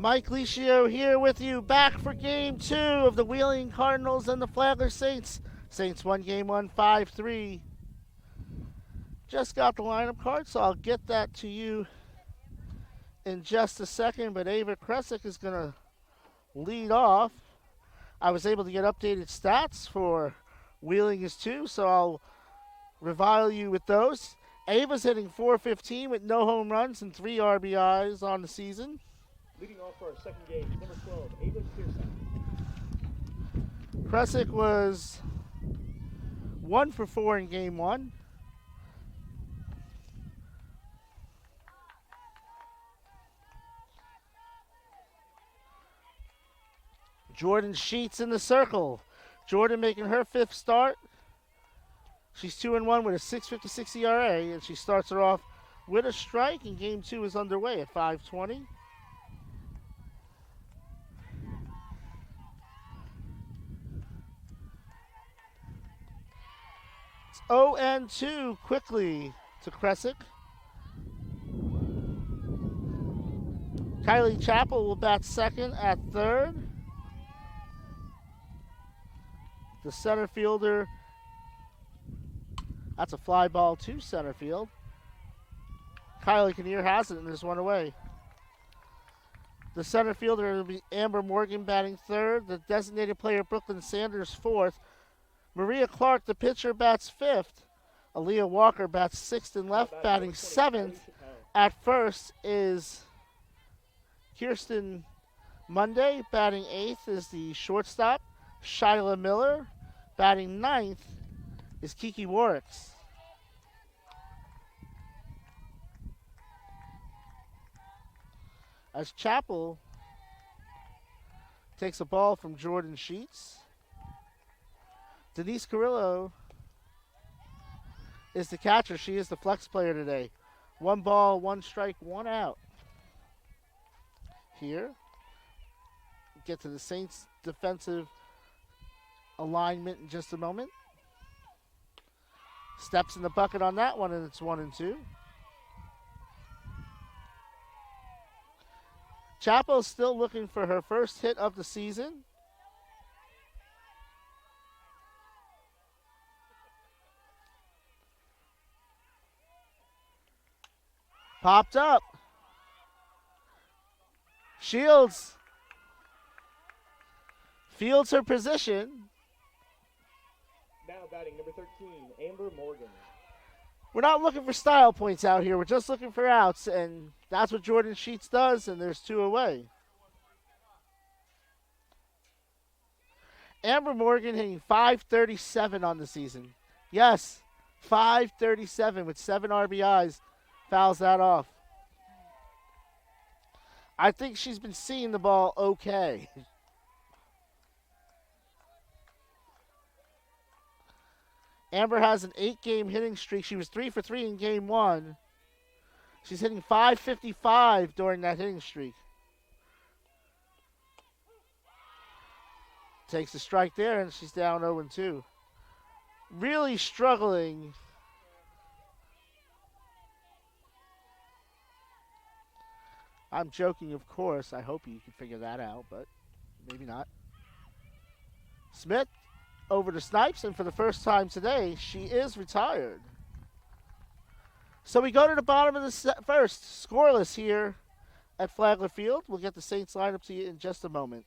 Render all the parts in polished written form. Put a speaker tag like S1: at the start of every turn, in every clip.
S1: Mike Licio here with you, back for game 2 of the Wheeling Cardinals and the Flagler Saints. Saints won game 1, 5-3. Just got the lineup card, so I'll get that to you in just a second. But Ava Kresick is going to lead off. I was able to get updated stats for Wheeling is 2, so I'll revile you with those. Ava's hitting .415 with no home runs and 3 RBIs on the season.
S2: Leading off for our second game, number 12, Ava Pearson.
S1: Kresick was 1 for 4 in game 1. Jordan Sheets in the circle. Jordan making her 5th start. She's 2-1 with a 6.56 ERA, and she starts her off with a strike, and game 2 is underway at 5:20. It's 0-2 quickly to Kresick. Kylie Chappell will bat second at third. The center fielder, that's a fly ball to center field. Kylie Kinnear has it and is one away. The center fielder will be Amber Morgan batting third. The designated player, Brooklyn Sanders, fourth. Maria Clark, the pitcher, bats fifth. Aaliyah Walker bats sixth and left, batting seventh. At first is Kirsten Monday. Batting eighth is the shortstop, Shyla Miller. Batting ninth is Kiki Warricks. As Chappell takes a ball from Jordan Sheets. Denise Carrillo is the catcher. She is the flex player today. 1 ball, 1 strike, 1 out. Here, get to the Saints' defensive alignment in just a moment. Steps in the bucket on that one, and it's 1-2. Chappell's still looking for her first hit of the season. Popped up. Shields fields her position.
S2: Now batting number 13, Amber Morgan.
S1: We're not looking for style points out here. We're just looking for outs, and that's what Jordan Sheets does, and there's 2 away. Amber Morgan hitting .537 on the season. Yes, .537 with 7 RBIs. Fouls that off. I think she's been seeing the ball okay. Amber has an 8-game hitting streak. She was 3 for 3 in game 1. She's hitting .555 during that hitting streak. Takes a strike there, and she's down 0-2. Really struggling. I'm joking, of course. I hope you can figure that out, but maybe not. Smith over to Snipes, and for the first time today, she is retired. So we go to the bottom of the first. Scoreless here at Flagler Field. We'll get the Saints lineup to you in just a moment.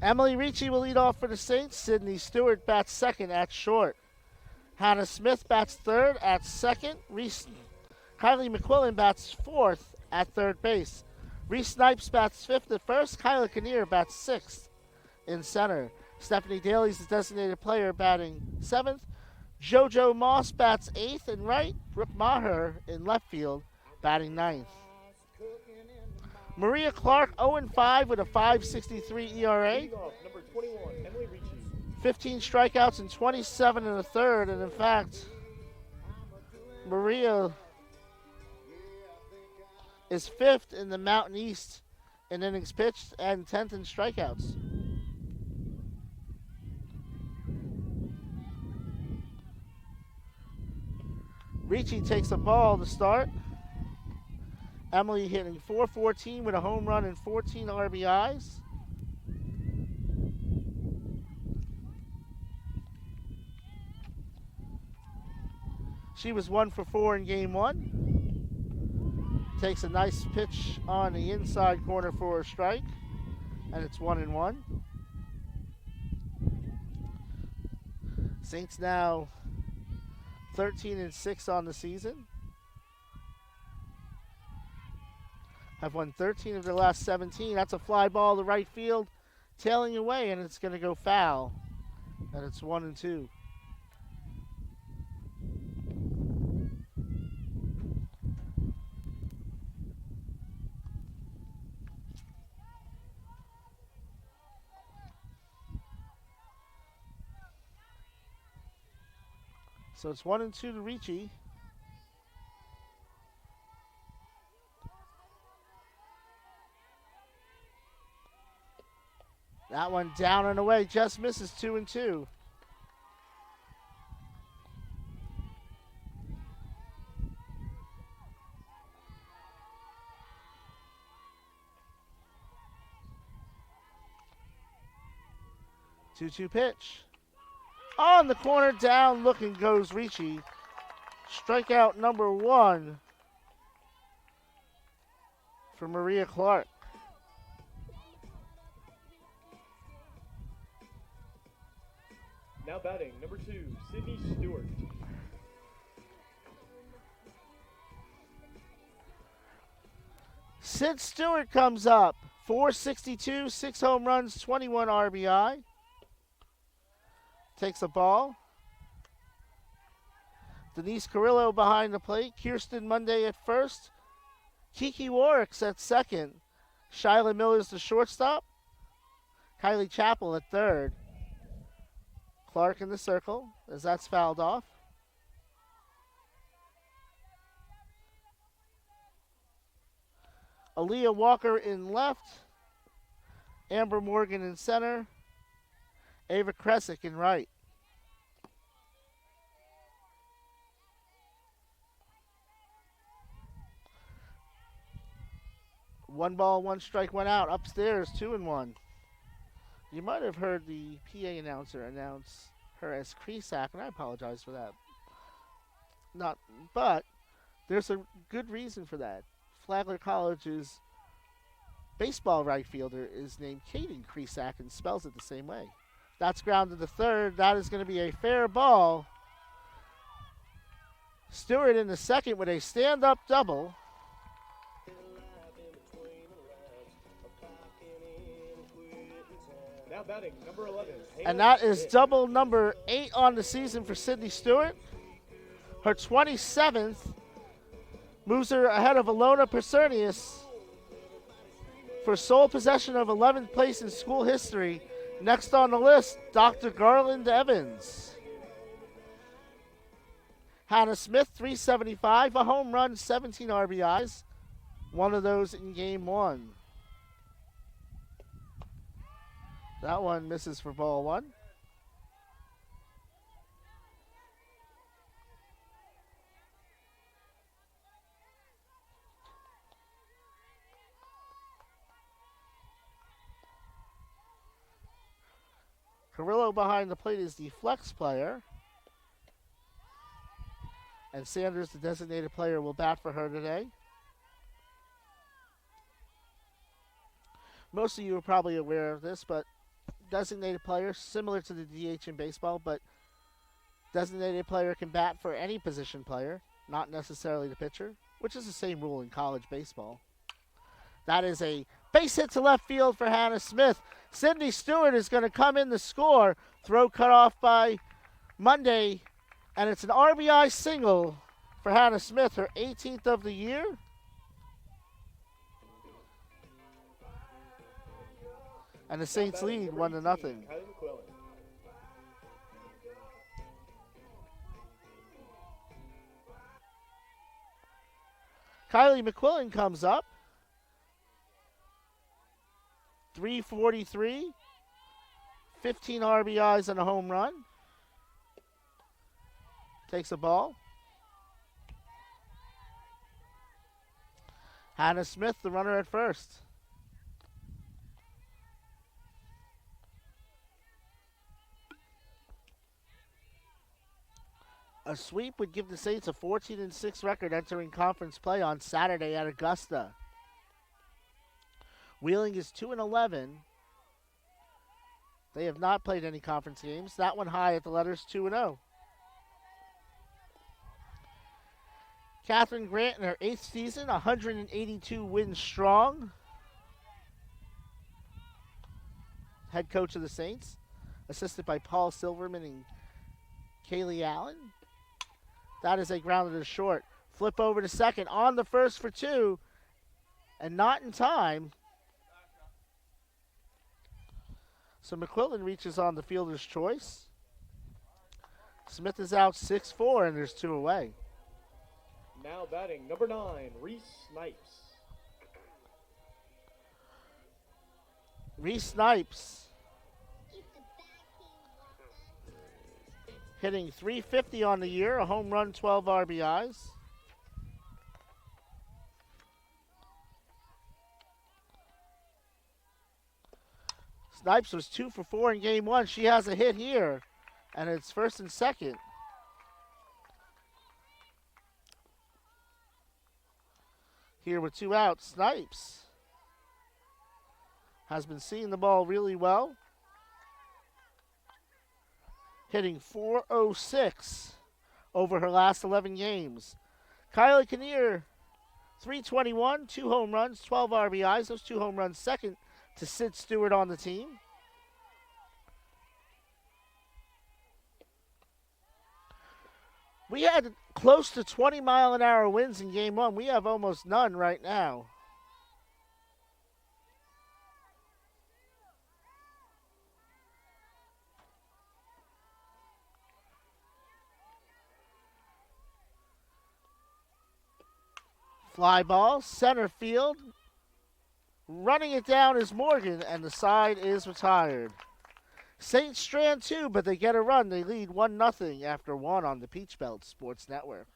S1: Emily Ricci will lead off for the Saints. Sydney Stewart bats second at short. Hannah Smith bats third at second. Kylie McQuillan bats fourth at third base. Reese Snipes bats fifth at first. Kyla Kinnear bats sixth in center. Stephanie Daly is the designated player batting seventh. JoJo Moss bats eighth in right. Brooke Maher in left field batting ninth. Maria Clark 0-5 with a 5.63 ERA.
S2: Leading off, number 21, Emily Ricci.
S1: 15 strikeouts and 27 in the third. And in fact, Maria is fifth in the Mountain East in innings pitched and 10th in strikeouts. Ricci takes a ball to start. Emily hitting .414 with a home run and 14 RBIs. She was 1 for 4 in game one. Takes a nice pitch on the inside corner for a strike, and it's 1-1. Saints now 13-6 on the season. Have won 13 of their last 17. That's a fly ball to right field, tailing away, and it's going to go foul. And it's 1-2. So it's 1-2 to Ricci. That one down and away, just misses 2-2. Two-two pitch. On the corner, down looking goes Ricci. Strikeout number 1 for Maria Clark.
S2: Now batting, number 2, Sydney Stewart.
S1: Sid Stewart comes up. .462, 6 home runs, 21 RBI. Takes a ball. Denise Carrillo behind the plate. Kirsten Monday at first. Kiki Warwick's at second. Shyla Miller's the shortstop. Kylie Chappell at third. Clark in the circle as that's fouled off. Aaliyah Walker in left. Amber Morgan in center. Ava Kresick in right. One ball, one strike, one out. Upstairs, 2-1. You might have heard the PA announcer announce her as Kresak, and I apologize for that. But there's a good reason for that. Flagler College's baseball right fielder is named Kaden Kresak and spells it the same way. That's grounded to third. That is going to be a fair ball. Stewart in the second with a stand-up double.
S2: Now batting, number 11.
S1: And that is double number 8 on the season for Sydney Stewart. Her 27th moves her ahead of Alona Persernius for sole possession of 11th place in school history. Next on the list, Dr. Garland Evans. Hannah Smith, .375, a home run, 17 RBIs. One of those in game one. That one misses for ball 1. Carrillo behind the plate is the flex player. And Sanders, the designated player, will bat for her today. Most of you are probably aware of this, but designated player, similar to the DH in baseball, but designated player can bat for any position player, not necessarily the pitcher, which is the same rule in college baseball. That is a base hit to left field for Hannah Smith. Sydney Stewart is going to come in to score. Throw cut off by Monday, and it's an RBI single for Hannah Smith, her 18th of the year. And the Saints lead 1-0. Kylie McQuillan comes up. 343, 15 RBIs and a home run. Takes a ball. Hannah Smith, the runner at first. A sweep would give the Saints a 14-6 record entering conference play on Saturday at Augusta. Wheeling is 2-11. They have not played any conference games. That one high at the letters 2-0. Catherine Grant in her 8th season, 182 wins strong. Head coach of the Saints, assisted by Paul Silverman and Kaylee Allen. That is a grounder to short. Flip over to second, on the first for 2, and not in time. So McQuillan reaches on the fielder's choice. Smith is out 6-4, and there's 2 away.
S2: Now batting number 9, Reese Snipes.
S1: Reese Snipes hitting .350 on the year, a home run, 12 RBIs. Snipes was 2 for 4 in game 1. She has a hit here, and it's first and second. Here with 2 outs, Snipes has been seeing the ball really well. Hitting .406 over her last 11 games. Kylie Kinnear, .321, 2 home runs, 12 RBIs. Those 2 home runs second to Sid Stewart on the team. We had close to 20-mile-an-hour winds in game 1. We have almost none right now. Fly ball, center field. Running it down is Morgan, and the side is retired. Saints strand 2, but they get a run. They lead 1-0 after 1 on the Peach Belt Sports Network.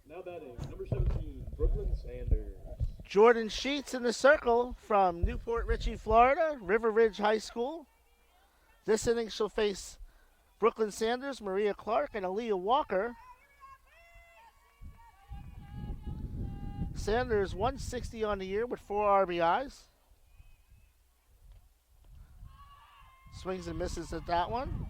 S2: Now batting number 17, Brooklyn Sanders.
S1: Jordan Sheets in the circle from Newport Richey, Florida, River Ridge High School. This inning she'll face Brooklyn Sanders, Maria Clark, and Aaliyah Walker. Sanders 160 on the year with 4 RBIs. Swings and misses at that one.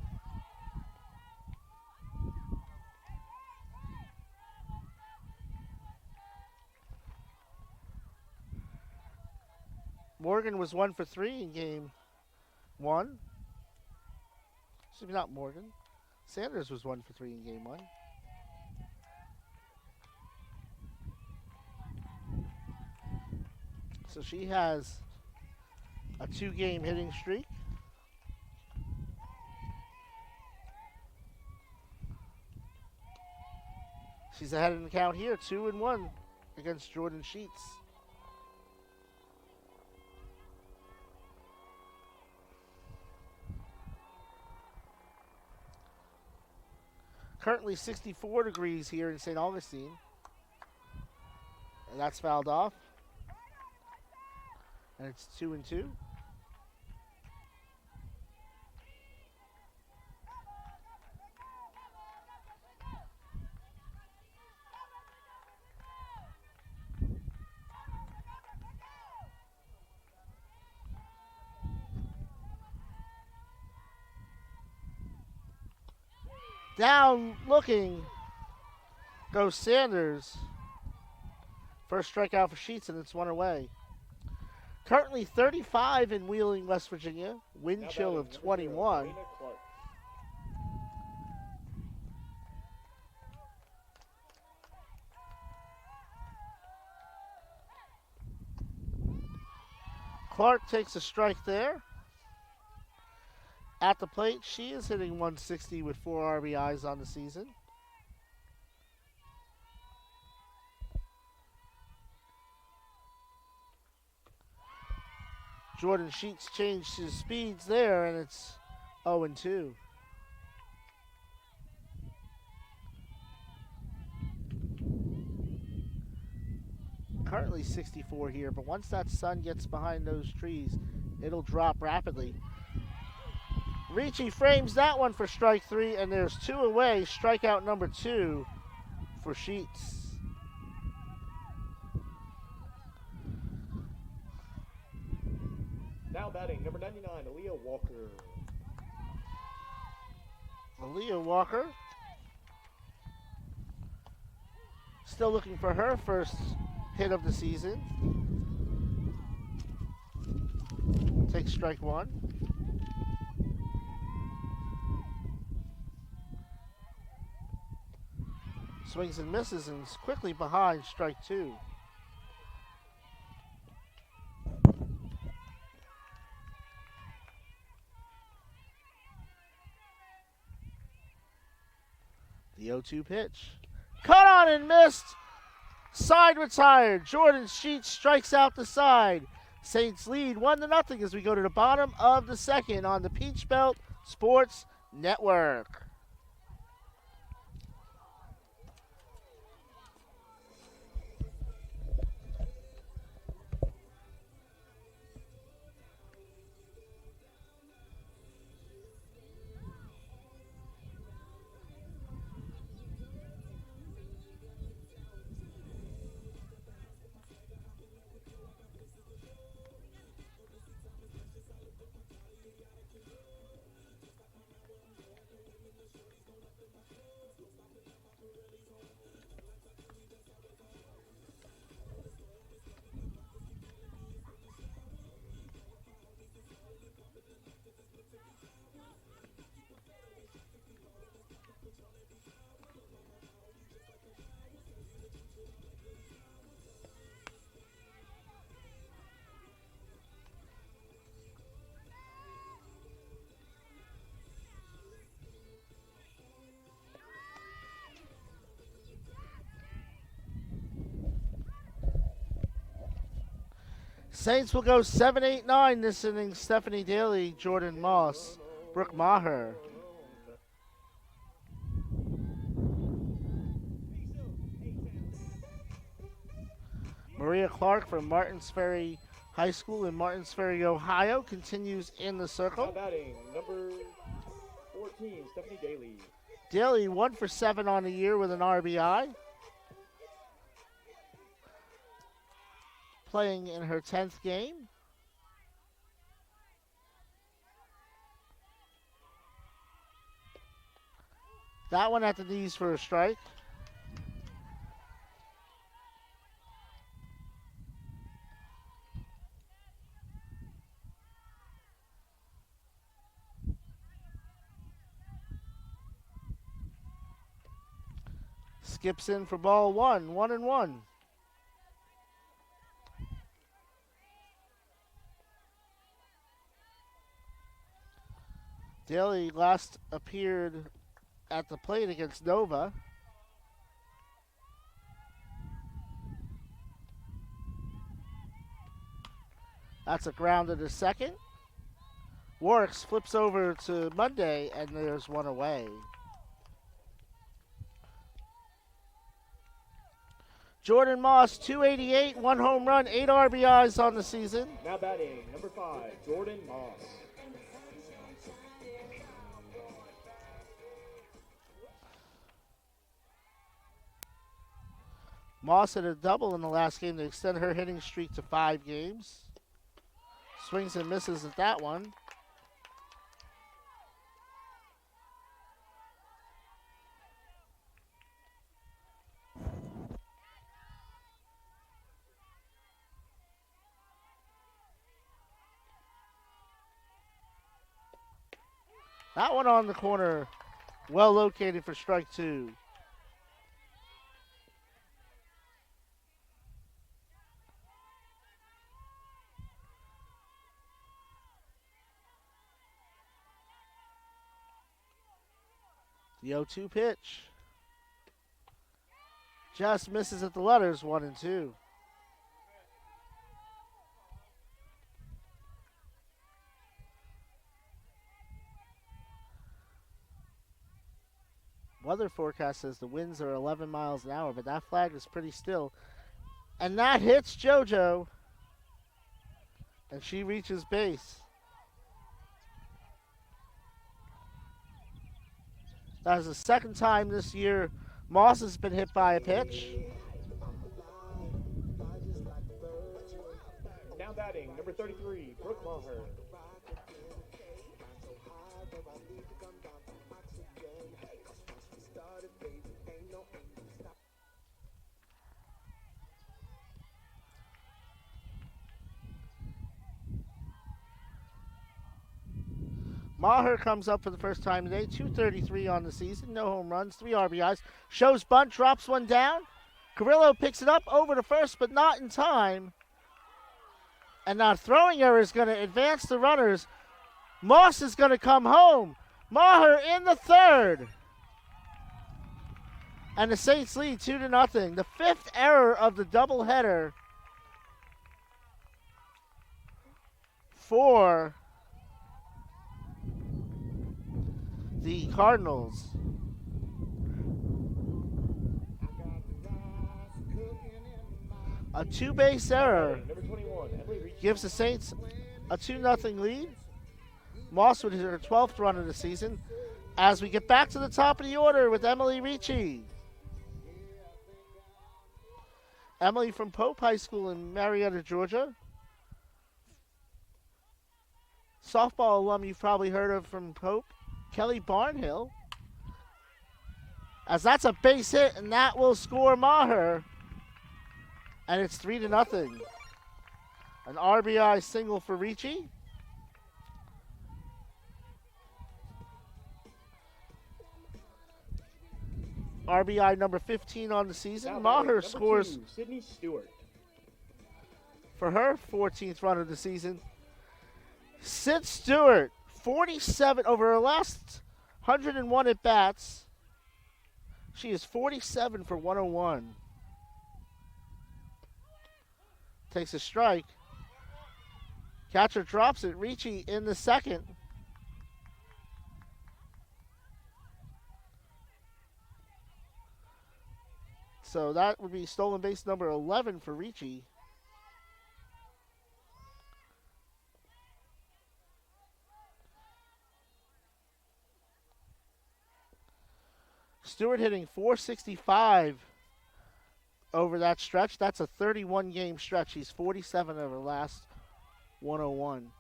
S1: Morgan was 1 for 3 in game 1. Excuse me, not Morgan. Sanders was 1 for 3 in game 1. So she has a 2-game hitting streak. She's ahead in the count here, 2-1 against Jordan Sheets. Currently 64 degrees here in St. Augustine. And that's fouled off. And it's 2-2. Down looking goes Sanders. First strikeout for Sheets, and it's 1 away. Currently 35 in Wheeling, West Virginia. Wind chill of 21. Clark takes a strike there. At the plate, she is hitting 160 with 4 RBIs on the season. Jordan Sheets changed his speeds there, and it's 0-2. Currently 64 here, but once that sun gets behind those trees, it'll drop rapidly. Ricci frames that one for strike 3, and there's 2 away. Strikeout number 2 for Sheets.
S2: Now batting, number 99, Aaliyah Walker.
S1: Aaliyah Walker still looking for her first hit of the season. Takes strike 1. Swings and misses and is quickly behind strike 2. The 0-2 pitch. Cut on and missed. Side retired. Jordan Sheets strikes out the side. Saints lead 1-0 as we go to the bottom of the second on the Peach Belt Sports Network. Saints will go 7-8-9 this inning. Stephanie Daly, Jordan Moss, Brooke Maher. Maria Clark from Martins Ferry High School in Martins Ferry, Ohio, continues in the
S2: Now
S1: circle.
S2: batting, number 14, Stephanie Daly.
S1: Daly 1 for 7 on the year with an RBI. Playing in her 10th game. That one at the knees for a strike. Skips in for ball one, 1-1. Daly last appeared at the plate against Nova. That's a grounded to second. Warwick's flips over to Monday, and there's one away. Jordan Moss, 288, 1 home run, 8 RBIs on the season.
S2: Now batting, number 5, Jordan Moss.
S1: Moss hit a double in the last game to extend her hitting streak to 5 games. Swings and misses at that one. That one on the corner, well located for strike 2. The 0-2 pitch. Just misses at the letters, 1-2. Weather forecast says the winds are 11 miles an hour, but that flag is pretty still. And that hits JoJo. And she reaches base. That is the second time this year Moss has been hit by a pitch.
S2: Now batting, number 33, Brooke Maher.
S1: Maher comes up for the first time today, 233 on the season, no home runs, 3 RBIs. Shows bunt, drops one down. Carrillo picks it up over to first, but not in time. And now throwing error is going to advance the runners. Moss is going to come home. Maher in the third. And the Saints lead 2-0. The 5th error of the doubleheader for the Cardinals. A 2-base error gives the Saints a 2-0 lead. Moss would hit her 12th run of the season. As we get back to the top of the order with Emily Ricci. Emily from Pope High School in Marietta, Georgia. Softball alum you've probably heard of from Pope, Kelly Barnhill. As that's a base hit, and that will score Maher. And it's 3-0. An RBI single for Ricci. RBI number 15 on the season. Maher scores
S2: Sydney Stewart
S1: for her 14th run of the season. Sid Stewart, 47 over her last 101 at bats. She is 47 for 101. Takes a strike. Catcher drops it. Ricci in the second. So that would be stolen base number 11 for Ricci. Stewart hitting .465 over that stretch. That's a 31-game stretch. He's 47 over the last 101.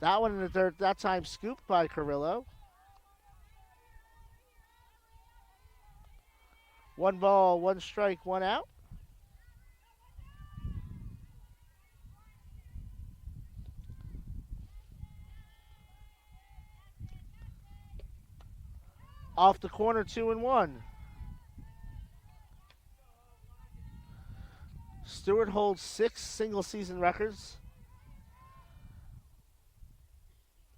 S1: That one in the third, that time scooped by Carrillo. 1 ball, 1 strike, 1 out. Off the corner, 2-1. Stewart holds 6 single-season records.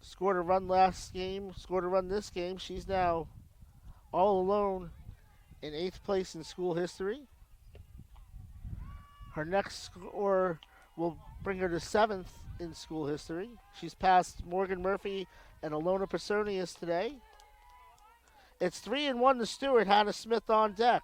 S1: Scored a run last game, scored a run this game. She's now all alone in 8th place in school history. Her next score will bring her to 7th in school history. She's passed Morgan Murphy and Alona Personius today. It's 3-1 to Stewart. Hannah Smith on deck.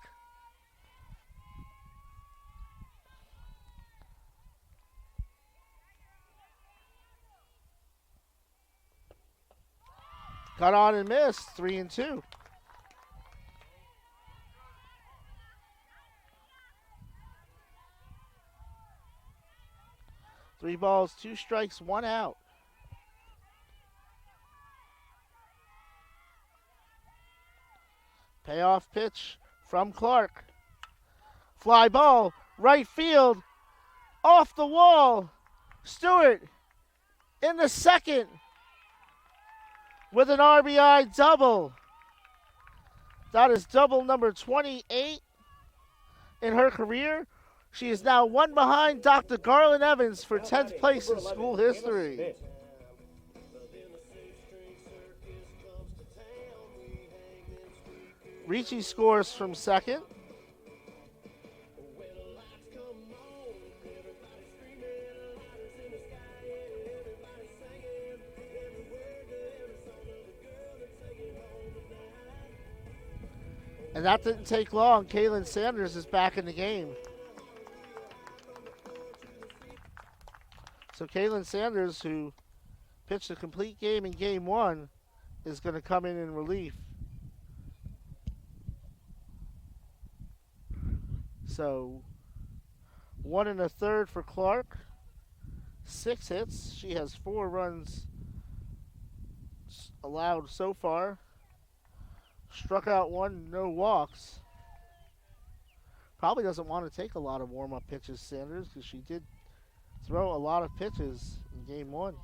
S1: Got on and missed. 3-2. Three balls, 2 strikes, 1 out. Payoff pitch from Clark. Fly ball, right field, off the wall. Stewart in the second with an RBI double. That is double number 28 in her career. She is now 1 behind Dr. Garland Evans for 10th place in school history. Ricci scores from second. And that didn't take long. Kaylin Sanders is back in the game. So Kaylin Sanders, who pitched a complete game in game 1, is going to come in relief. So 1 1/3 for Clark. 6 hits. She has 4 runs allowed so far. Struck out 1, no walks. Probably doesn't want to take a lot of warm-up pitches, Sanders, because she did throw a lot of pitches in game 1.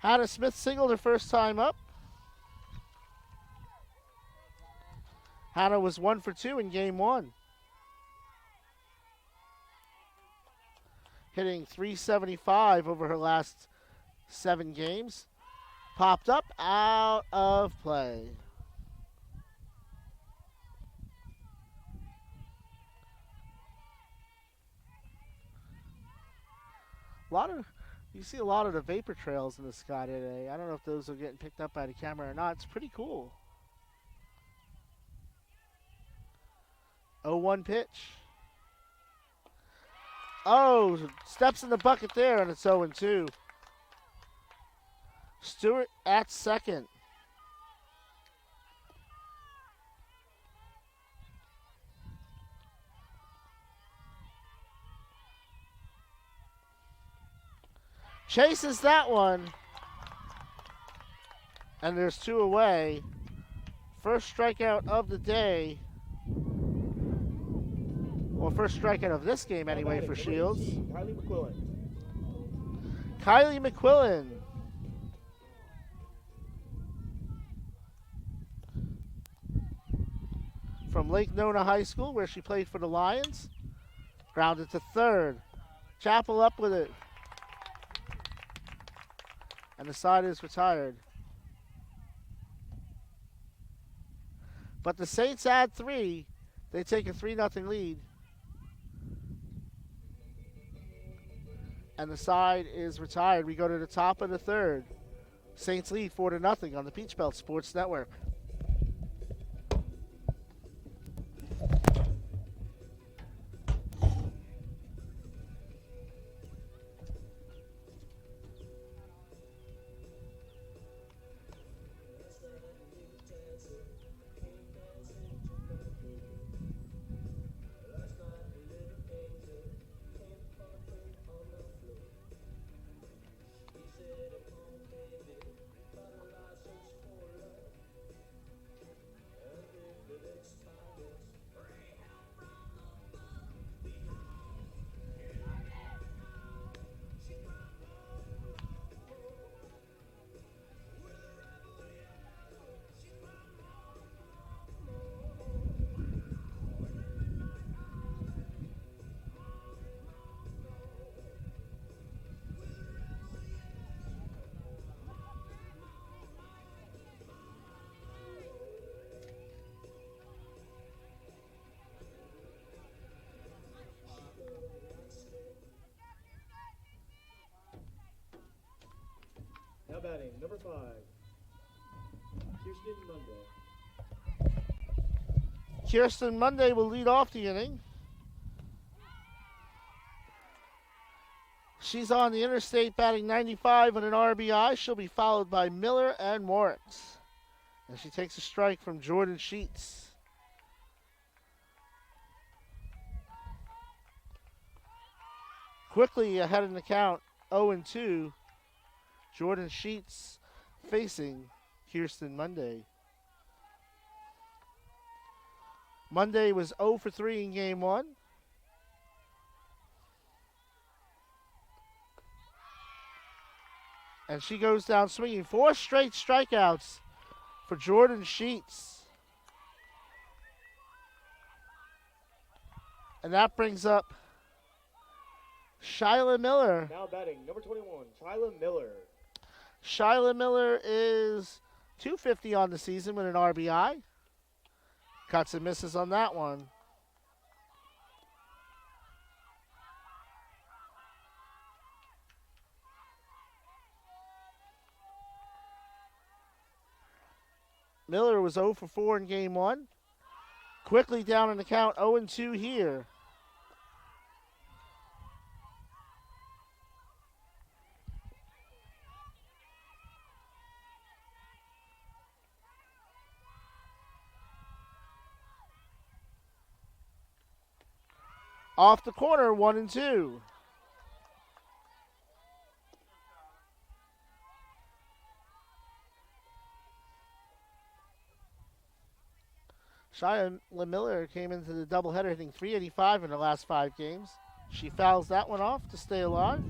S1: Hannah Smith singled her first time up. Hannah was 1 for 2 in game 1. Hitting .375 over her last 7 games. Popped up, out of play. You see a lot of the vapor trails in the sky today. I don't know if those are getting picked up by the camera or not. It's pretty cool. 0-1 pitch. Oh, steps in the bucket there, and it's 0-2. Stewart at second. Chases that one. And there's 2 away. First strikeout of the day. Well, first strikeout of this game anyway for Shields.
S2: Kylie McQuillan.
S1: Kylie McQuillan. From Lake Nona High School, where she played for the Lions. Grounded to third. Chappell up with it. And the side is retired. But the Saints add 3. They take a 3-0 lead. And the side is retired. We go to the top of the third. Saints lead 4-0 on the Peach Belt Sports Network.
S2: 5. Houston Monday.
S1: Kirsten Monday will lead off the inning. She's on the interstate batting 95 with an RBI. She'll be followed by Miller and Moritz. And she takes a strike from Jordan Sheets. Quickly ahead in the count, 0-2. Jordan Sheets facing Kirsten Monday. Monday was 0 for 3 in game 1. And she goes down swinging. 4 straight strikeouts for Jordan Sheets. And that brings up Shyla Miller.
S2: Now batting number 21, Shyla Miller.
S1: Shyla Miller is .250 on the season with an RBI. Cuts and misses on that one. Miller was 0 for 4 in game 1. Quickly down in the count, 0-2 here. Off the corner, 1-2. Shyla Miller came into the doubleheader hitting .385 in her last 5 games. She fouls that one off to stay alive.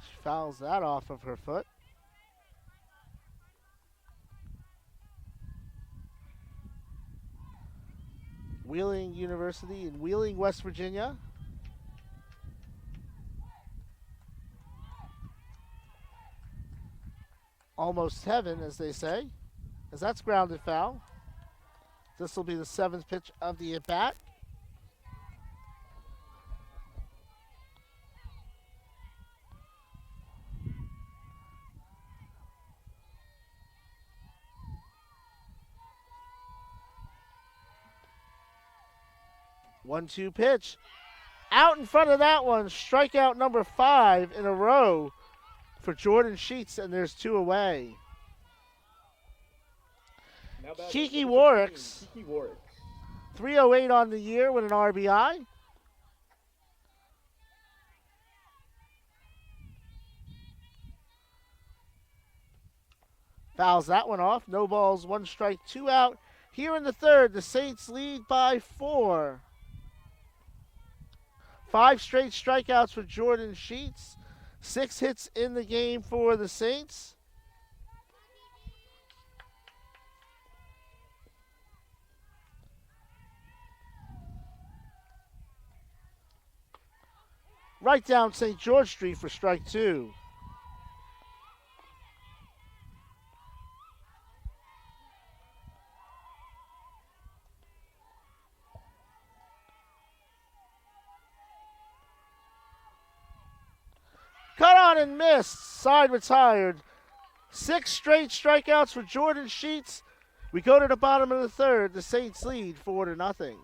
S1: She fouls that off of her foot. Wheeling University in Wheeling, West Virginia. Almost heaven, as they say, as that's grounded foul. This will be the 7th pitch of the at-bat. One-two pitch. Out in front of that one, strikeout number 5 in a row for Jordan Sheets, and there's 2 away. Kiki Warwicks, 308 on the year with an RBI. Fouls that one off. No balls, 1 strike, 2 out. Here in the 3rd, the Saints lead by 4. 5 straight strikeouts for Jordan Sheets. 6 hits in the game for the Saints. Right down St. George Street for strike 2. Cut on and missed. Side retired. 6 straight strikeouts for Jordan Sheets. We go to the bottom of the 3rd. The Saints lead 4-0.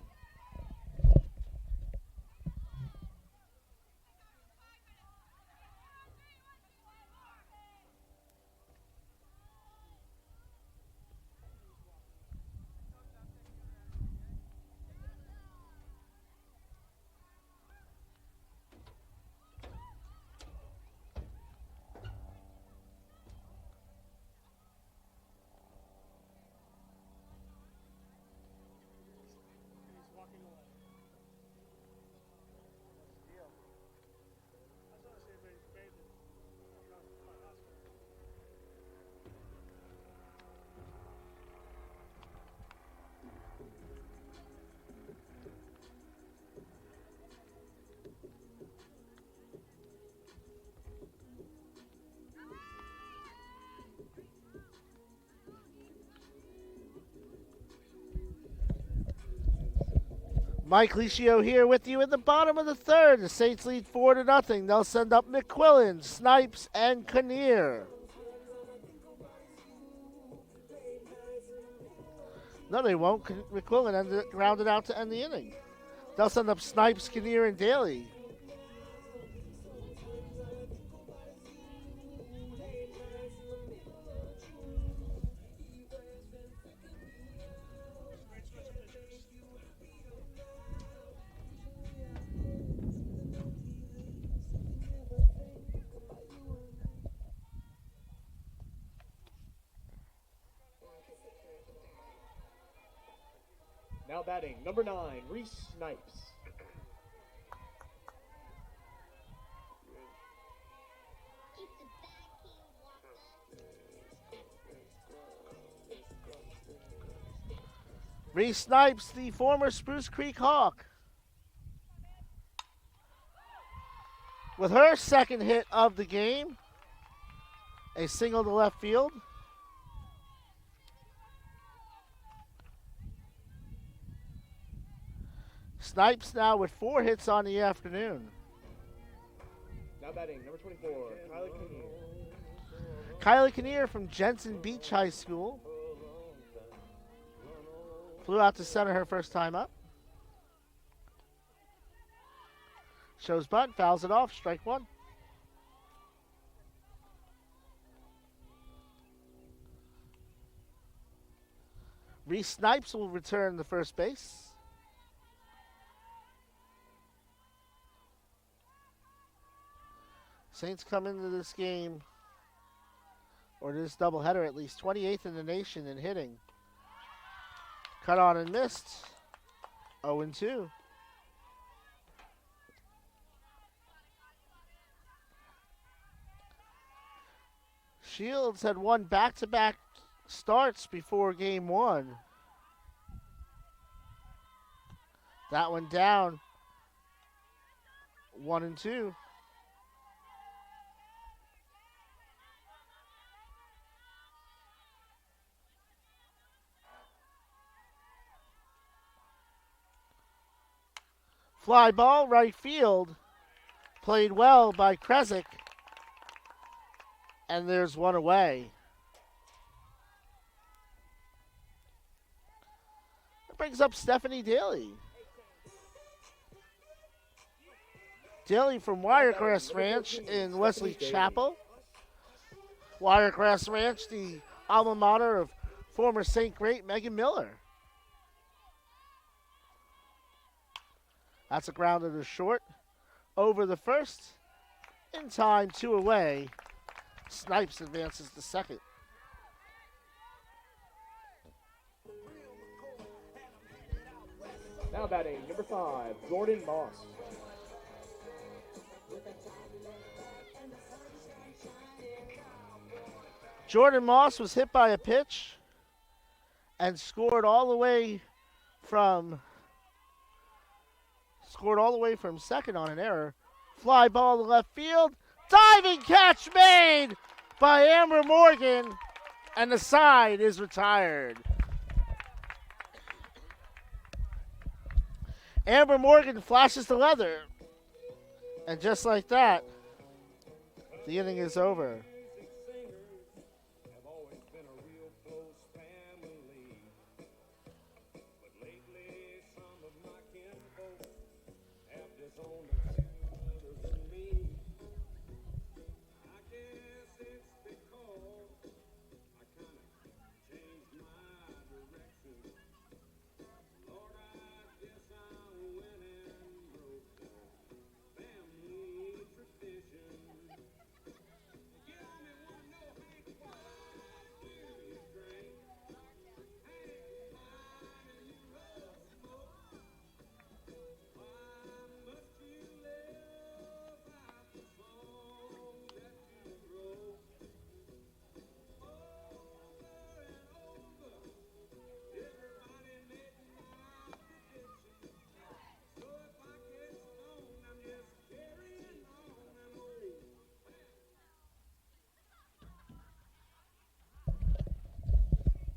S1: Mike Licio here with you in the bottom of the third. The Saints lead 4-0. They'll send up McQuillan, Snipes, and Kinnear. No, they won't. McQuillan grounded out to end the inning. They'll send up Snipes, Kinnear, and Daly.
S2: Now batting, number 9, Reese Snipes.
S1: Reese Snipes, the former Spruce Creek Hawk, with her second hit of the game, a single to left field. Snipes now with 4 hits on the afternoon.
S2: Now batting, number 24, Kylie Kinnear.
S1: Kylie Kinnear from Jensen Beach High School flew out to center her first time up. Shows bunt, fouls it off, strike one. Reese Snipes will return to first base. Saints come into this game, or this doubleheader at least, 28th in the nation in hitting. Cut on and missed, 0-2. Shields had won back-to-back starts before game one. That one down, 1-2. Fly ball, right field. Played well by Kresick. And there's one away. That brings up Stephanie Daly. Daly from Wiregrass Ranch in Wesley Chapel. Wiregrass Ranch, the alma mater of former Saint great Megan Miller. That's a grounder to short. Over the first. In time, 2 away. Snipes advances to second.
S2: Now batting, number 5, Jordan Moss.
S1: Jordan Moss was hit by a pitch and scored all the way from second on an error. Fly ball to left field. Diving catch made by Amber Morgan, and the side is retired. Amber Morgan flashes the leather, and just like that, the inning is over.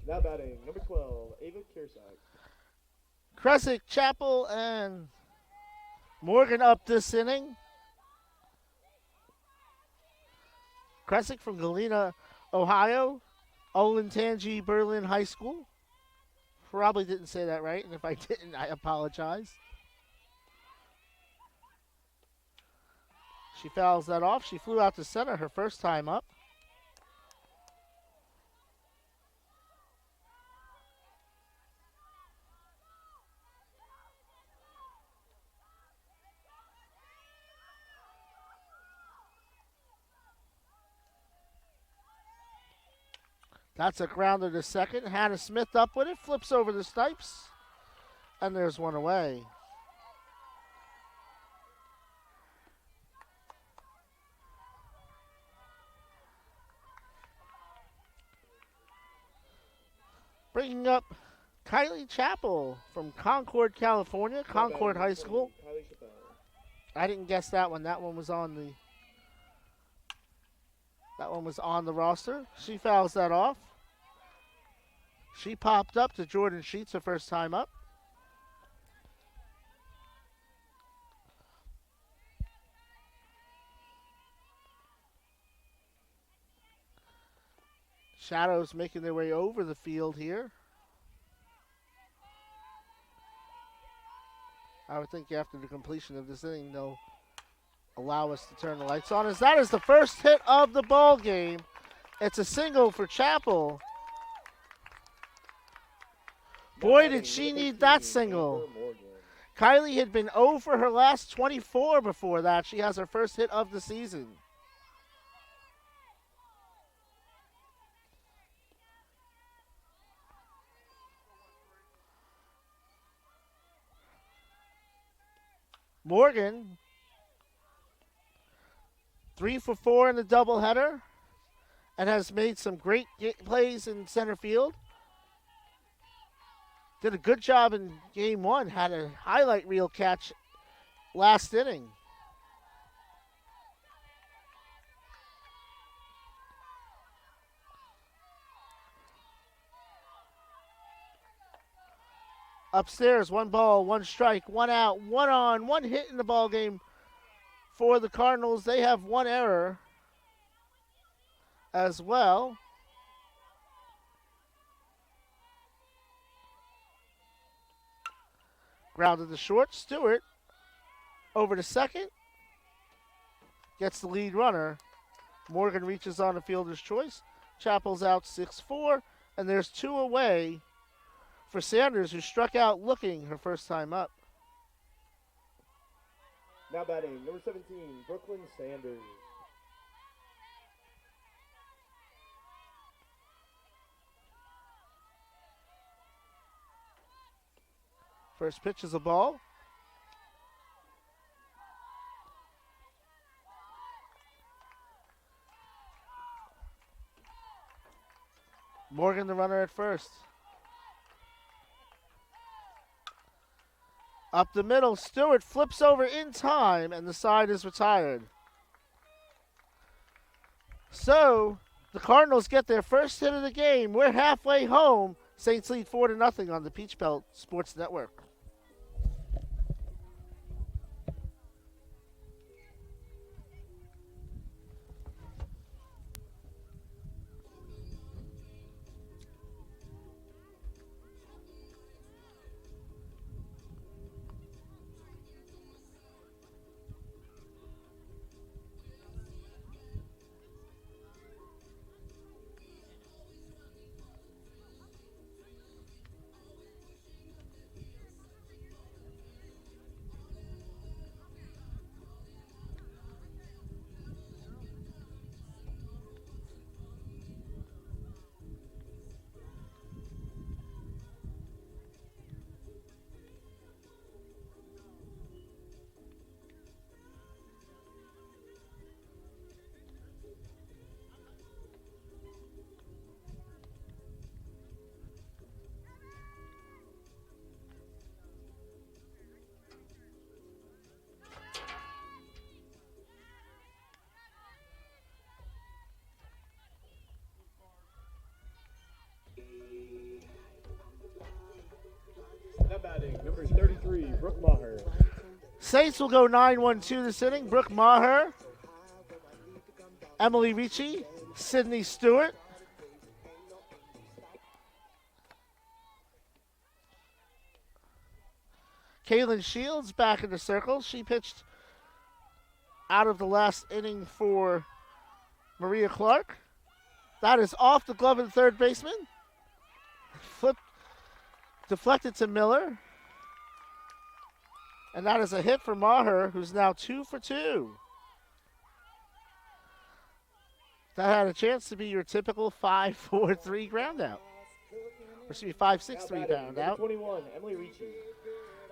S2: Now batting, number 12, Ava Kierside.
S1: Kresick, Chapel, and Morgan up this inning. Kresick from Galena, Ohio. Olentangy Berlin High School. Probably didn't say that right, and if I didn't, I apologize. She fouls that off. She flew out to center her first time up. That's a grounder to second. Hannah Smith up with it, flips over the Snipes, and there's one away. Bringing up Kylie Chapel from Concord, California, Concord High School. I didn't guess that one. That one was on the roster. She fouls that off. She popped up to Jordan Sheets her first time up. Shadows making their way over the field here. I would think after the completion of this inning, they'll allow us to turn the lights on, as that is the first hit of the ball game. It's a single for Chapel. Boy, did she need that single. Kylie had been 0 for her last 24 before that. She has her first hit of the season. Morgan, 3 for 4 in the doubleheader, and has made some great plays in center field. Did a good job in game one. Had a highlight reel catch last inning. Upstairs, 1 ball, 1 strike, 1 out, 1 on, 1 hit in the ball game for the Cardinals. They have 1 error as well. Grounded to short. Stewart over to second. Gets the lead runner. Morgan reaches on a fielder's choice. Chapel's out 6-4, and there's 2 away for Sanders, who struck out looking her first time up.
S2: Now batting, number 17, Brooklyn Sanders.
S1: First pitch is a ball. Morgan, the runner at first. Up the middle, Stewart flips over in time, and the side is retired. So, the Cardinals get their first hit of the game. We're halfway home. Saints lead 4-0 on the Peach Belt Sports Network.
S2: batting number 33, Brooke Maher.
S1: Saints will go 9-1-2 this inning. Brooke Maher, Emily Ricci, Sydney Stewart. Kaylin Shields back in the circle. She pitched out of the last inning for Maria Clark. That is off the glove of the third baseman. Flip deflected to Miller. And that is a hit for Maher, who's now 2 for 2. That had a chance to be your typical 5-4-3 ground out. Or excuse me, 5-6-3 ground out.
S2: 21, Emily Ricci.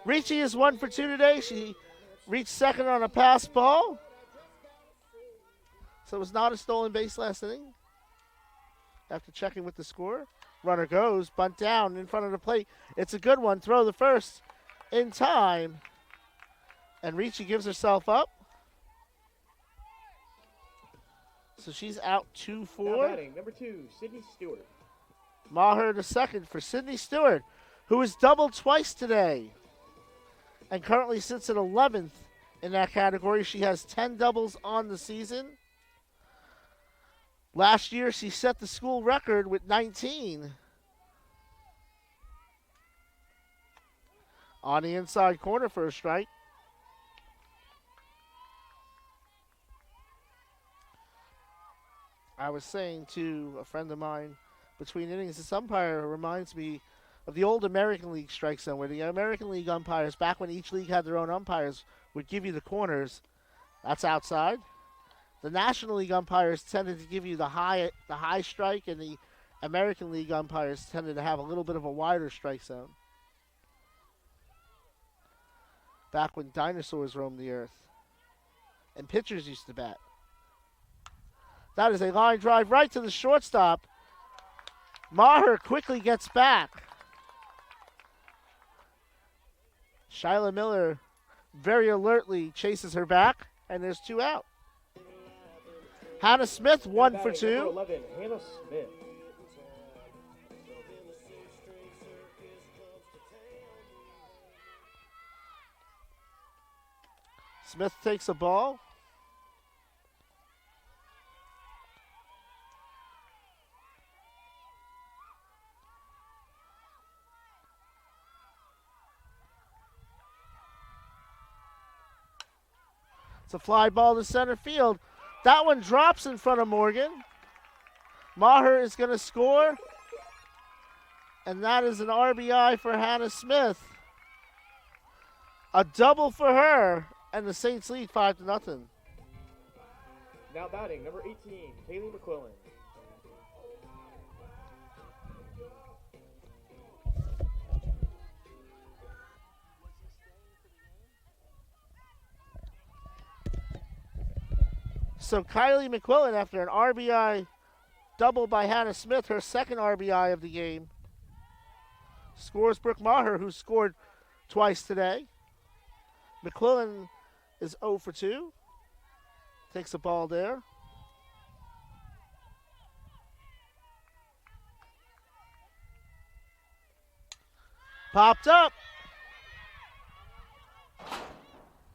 S1: Ricci is 1 for 2 today. She reached second on a pass ball. So it was not a stolen base last inning. After checking with the score, runner goes, bunt down in front of the plate. It's a good one. Throw the first in time. And Ricci gives herself up. So she's out 2-4.
S2: Now batting number 2, Sydney Stewart.
S1: Maher to second for Sydney Stewart, who has doubled twice today and currently sits at 11th in that category. She has 10 doubles on the season. Last year, she set the school record with 19. On the inside corner for a strike. I was saying to a friend of mine between innings, this umpire reminds me of the old American League strike zone, where the American League umpires, back when each league had their own umpires, would give you the corners. That's outside. The National League umpires tended to give you the high strike, and the American League umpires tended to have a little bit of a wider strike zone. Back when dinosaurs roamed the earth and pitchers used to bat. That is a line drive right to the shortstop. Maher quickly gets back. Shyla Miller very alertly chases her back, and there's 2 out. Hannah Smith, 1 for 2.
S2: Number 11, Hannah Smith.
S1: Smith takes a ball. It's a fly ball to center field. That one drops in front of Morgan. Maher is going to score. And that is an RBI for Hannah Smith. A double for her. And the Saints lead 5-0.
S2: Now batting number 18, Kaylee McQuillan.
S1: So Kylie McQuillan, after an RBI double by Hannah Smith, her second RBI of the game, scores Brooke Maher, who scored twice today. McQuillan is 0 for 2. Takes a ball there. Popped up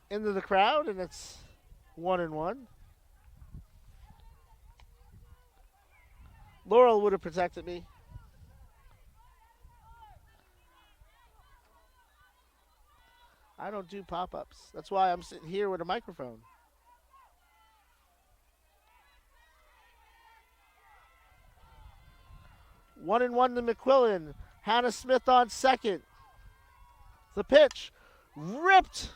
S1: into the crowd, and it's 1-1. Laurel would have protected me. I don't do pop-ups. That's why I'm sitting here with a microphone. One and one to McQuillan. Hannah Smith on second. The pitch ripped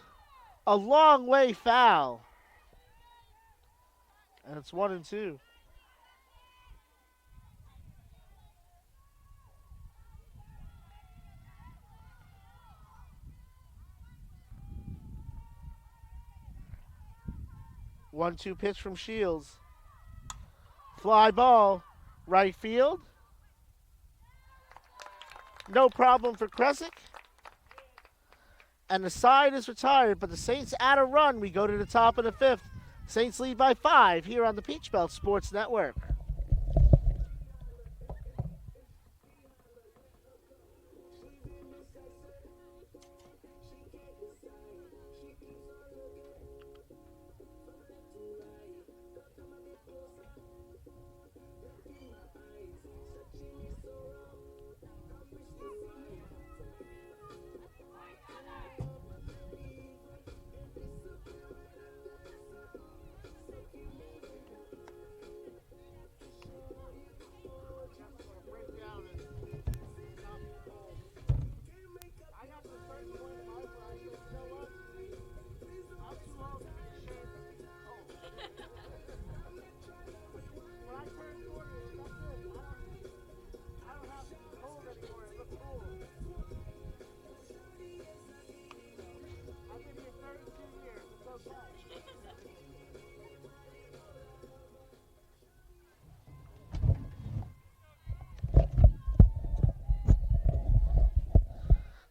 S1: a long way foul. And it's 1-2. One-two pitch from Shields. Fly ball, right field. No problem for Kresick. And the side is retired, but the Saints add a run. We go to the top of the fifth. Saints lead by 5 here on the Peach Belt Sports Network.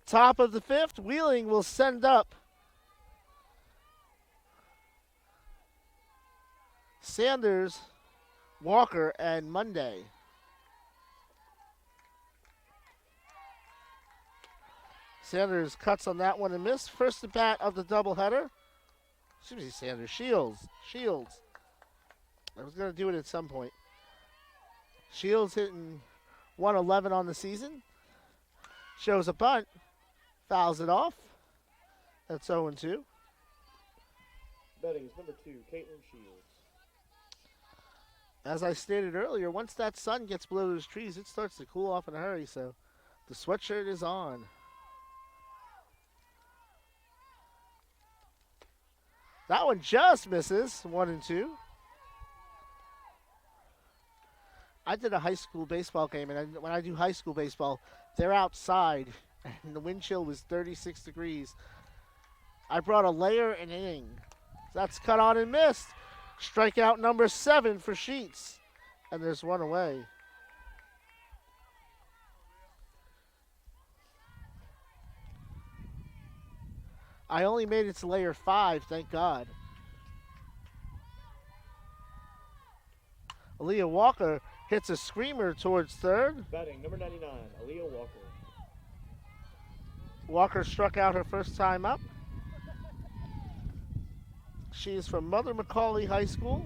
S1: Top of the fifth, Wheeling will send up Sanders, Walker, and Monday. Sanders cuts on that one and missed. First at bat of the doubleheader. Excuse me, Sanders. Shields. I was going to do it at some point. Shields hitting 111 on the season. Shows a bunt. Fouls it off. That's 0-2.
S2: Betting is number 2, Caitlin Shields.
S1: As I stated earlier, once that sun gets below those trees, it starts to cool off in a hurry, so the sweatshirt is on. That one just misses, 1-2. I did a high school baseball game, and when I do high school baseball, they're outside, and the wind chill was 36 degrees. I brought a layer and inning. That's cut on and missed. Strikeout number 7 for Sheets, and there's one away. I only made it to layer 5, thank God. Aaliyah Walker hits a screamer towards third.
S2: Batting number 99, Aaliyah Walker.
S1: Walker struck out her first time up. She is from Mother McCauley High School.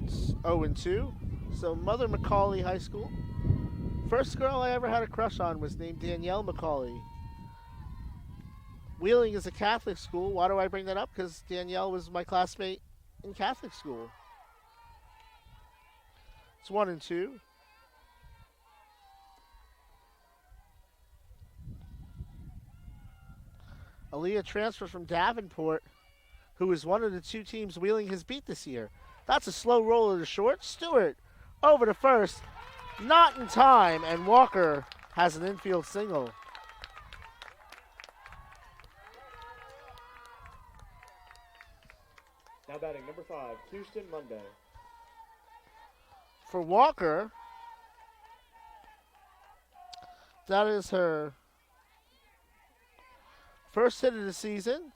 S1: It's 0-2. So Mother McCauley High School. First girl I ever had a crush on was named Danielle McCauley. Wheeling is a Catholic school. Why do I bring that up? Because Danielle was my classmate in Catholic school. It's 1-2. Aaliyah transfers from Davenport, who is one of the 2 teams Wheeling has beat this year. That's a slow roller to short. Stewart over to first. Not in time, and Walker has an infield single.
S2: Now batting number 5, Houston Monday.
S1: For Walker, that is her first hit of the season.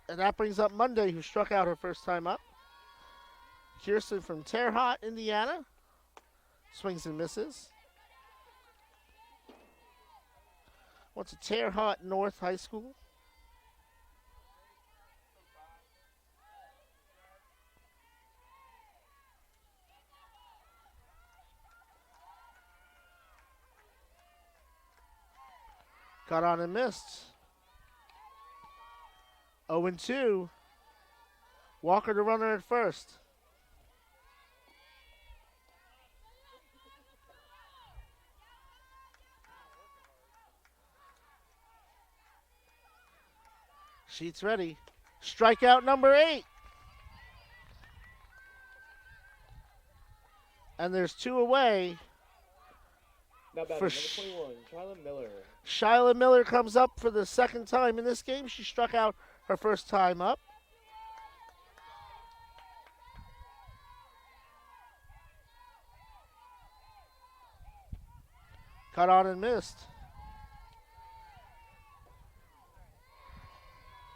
S1: And that brings up Monday, who struck out her first time up. Kirsten from Terre Haute, Indiana. Swings and misses. What's a Terre Haute North High School? Got on and missed. 0-2. Walker the runner at first. Sheets ready. Strikeout number 8. And there's 2 away.
S2: Now batting number 21, Shyla Miller.
S1: Shyla Miller comes up for the second time in this game. She struck out her first time up. Cut on and missed.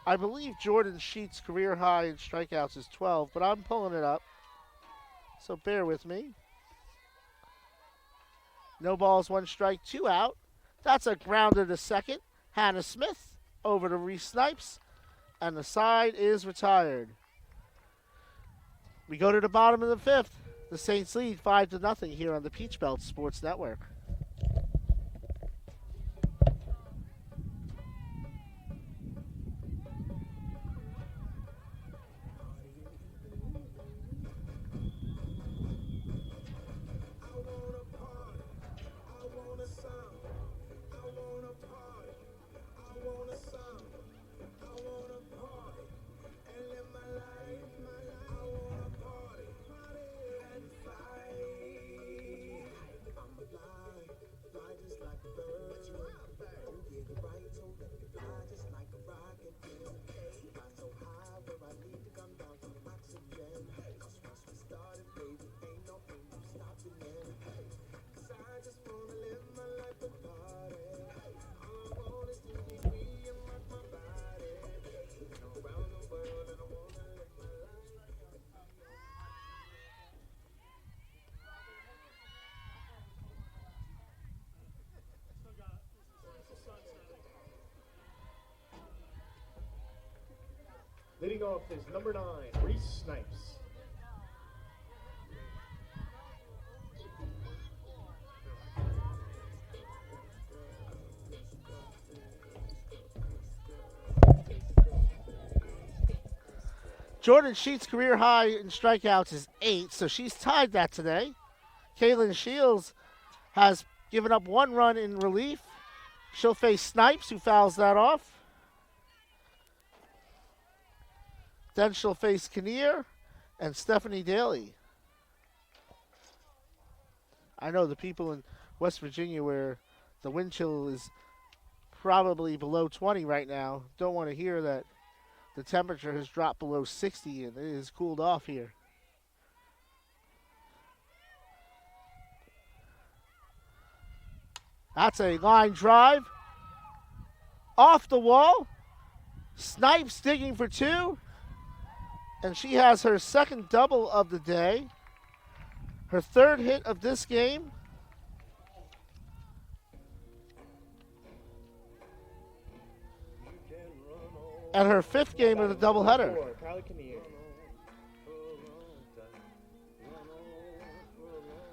S1: I believe Jordan Sheets' career high in strikeouts is 12, but I'm pulling it up. So bear with me. No balls, 1 strike, 2 out. That's a grounder to second. Hannah Smith over to Reese Snipes, and the side is retired. We go to the bottom of the 5th. The Saints lead 5-0 here on the Peach Belt Sports Network.
S2: Leading off is number 9, Reese Snipes.
S1: Jordan Sheets' career high in strikeouts is 8, so she's tied that today. Kaylin Shields has given up 1 run in relief. She'll face Snipes, who fouls that off. Then she'll face Kinnear and Stephanie Daly. I know the people in West Virginia where the wind chill is probably below 20 right now don't want to hear that the temperature has dropped below 60 and it has cooled off here. That's a line drive. Off the wall. Snipes digging for 2. And she has her second double of the day. Her 3rd hit of this game. And her 5th game of the doubleheader.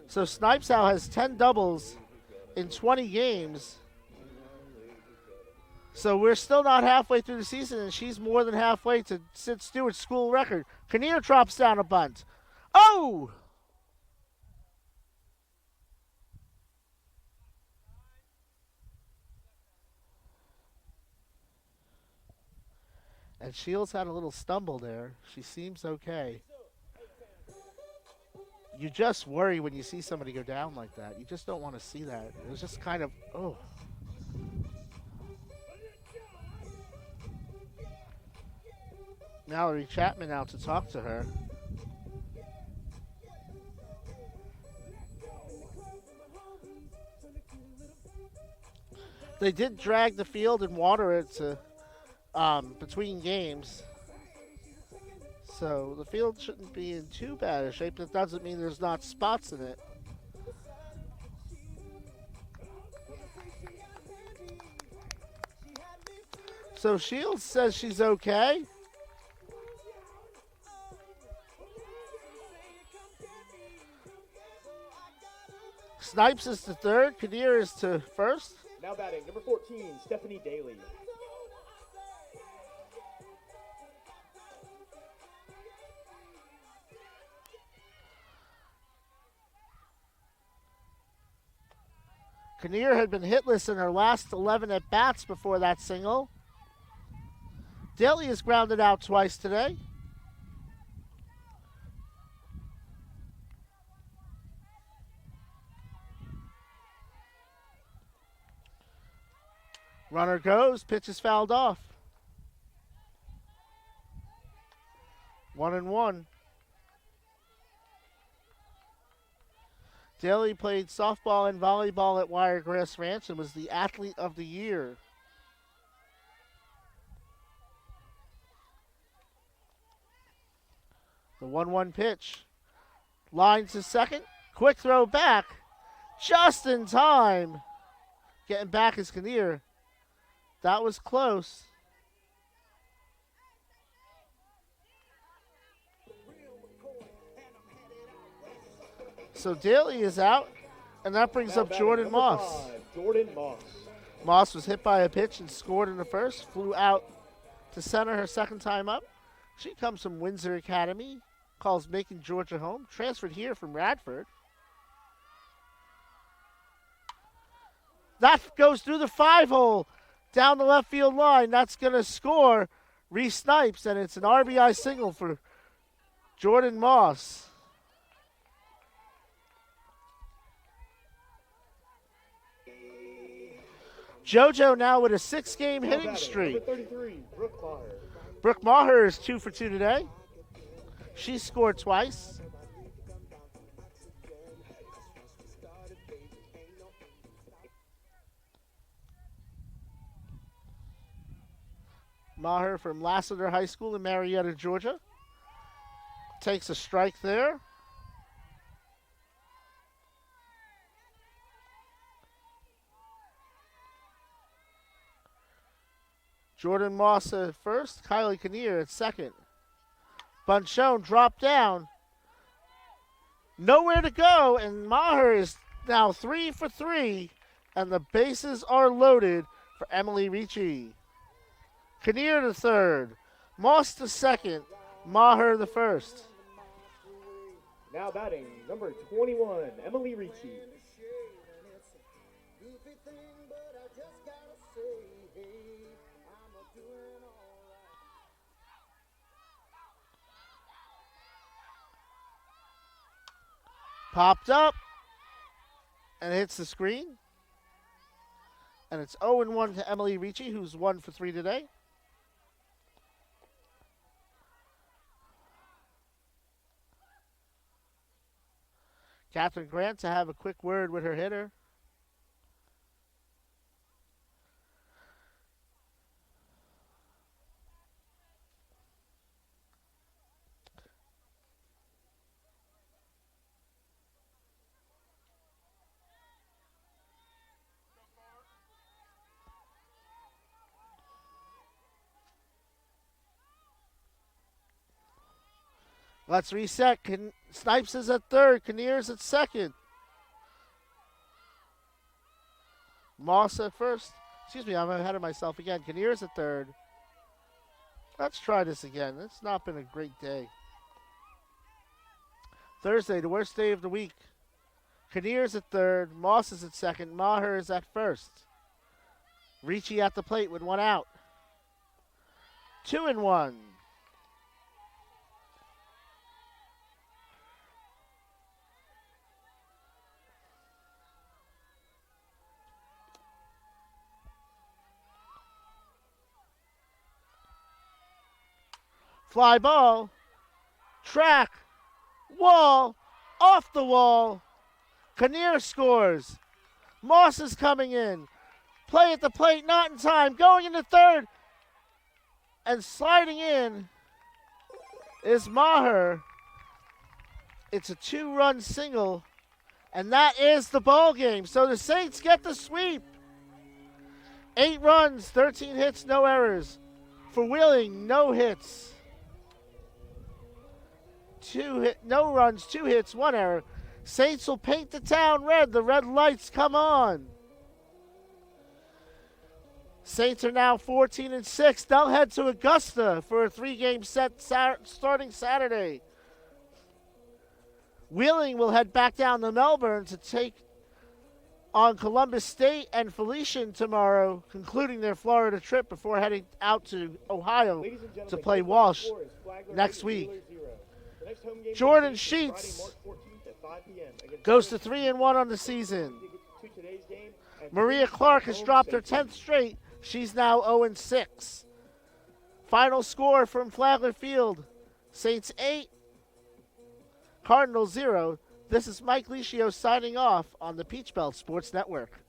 S1: So Snipes now has 10 doubles in 20 games. So we're still not halfway through the season, and she's more than halfway to Sid Stewart's school record. Kinnear drops down a bunt. Oh! And Shields had a little stumble there. She seems okay. You just worry when you see somebody go down like that. You just don't want to see that. It was just kind of, oh. Mallory Chapman out to talk to her. They did drag the field and water it to between games. So the field shouldn't be in too bad a shape. That doesn't mean there's not spots in it. So Shields says she's okay. Snipes is to 3rd. Kinnear is to 1st.
S2: Now batting, number 14, Stephanie Daly.
S1: Kinnear had been hitless in her last 11 at-bats before that single. Daly has grounded out twice today. Runner goes, pitch is fouled off. 1-1. Daly played softball and volleyball at Wiregrass Ranch and was the Athlete of the Year. The 1-1 pitch. Line to second. Quick throw back. Just in time. Getting back is Kinnear. That was close. So Daly is out, and that brings up Jordan Moss.
S2: 5, Jordan Moss.
S1: Moss was hit by a pitch and scored in the first. Flew out to center her second time up. She comes from Windsor Academy. Calls Macon, Georgia home. Transferred here from Radford. That goes through the 5-hole. Down the left field line. That's going to score Reese Snipes, and it's an RBI single for Jordan Moss. JoJo now with a 6-game hitting streak.
S2: Number 33, Brooke Maher.
S1: Brooke Maher is 2 for 2 today. She scored twice. Maher from Lassiter High School in Marietta, Georgia. Takes a strike there. Jordan Moss at first. Kylie Kinnear at second. Bunchone dropped down. Nowhere to go, and Maher is now 3 for 3, and the bases are loaded for Emily Ricci. Kinnear to third. Moss to second. Maher the first.
S2: Now batting, number 21, Emily Ricci.
S1: Popped up and hits the screen. And it's 0-1 to Emily Ricci, who's 1 for 3 today. Catherine Grant to have a quick word with her hitter. Let's reset. Snipes is at third. Kinnear's at second. Moss at first. Excuse me, I'm ahead of myself again. Kinnear's at third. Let's try this again. It's not been a great day. Thursday, the worst day of the week. Kinnear's at third. Moss is at second. Maher is at first. Ricci at the plate with 1 out. 2-1. Fly ball, track, wall, off the wall. Kinnear scores. Moss is coming in. Play at the plate, not in time. Going into third. And sliding in is Maher. It's a 2-run single. And that is the ball game. So the Saints get the sweep. 8 runs, 13 hits, no errors. For Wheeling, no hits. No runs, 2 hits, 1 error. Saints will paint the town red. The red lights come on. Saints are now 14-6. They'll head to Augusta for a 3-game set starting Saturday. Wheeling will head back down to Melbourne to take on Columbus State and Felician tomorrow, concluding their Florida trip before heading out to Ohio to play Walsh next week. Jordan Sheets goes to 3-1 on the season. Maria Clark has dropped her 10th straight. She's now 0-6. Final score from Flagler Field: Saints 8, Cardinals 0. This is Mike Licio signing off on the Peach Belt Sports Network.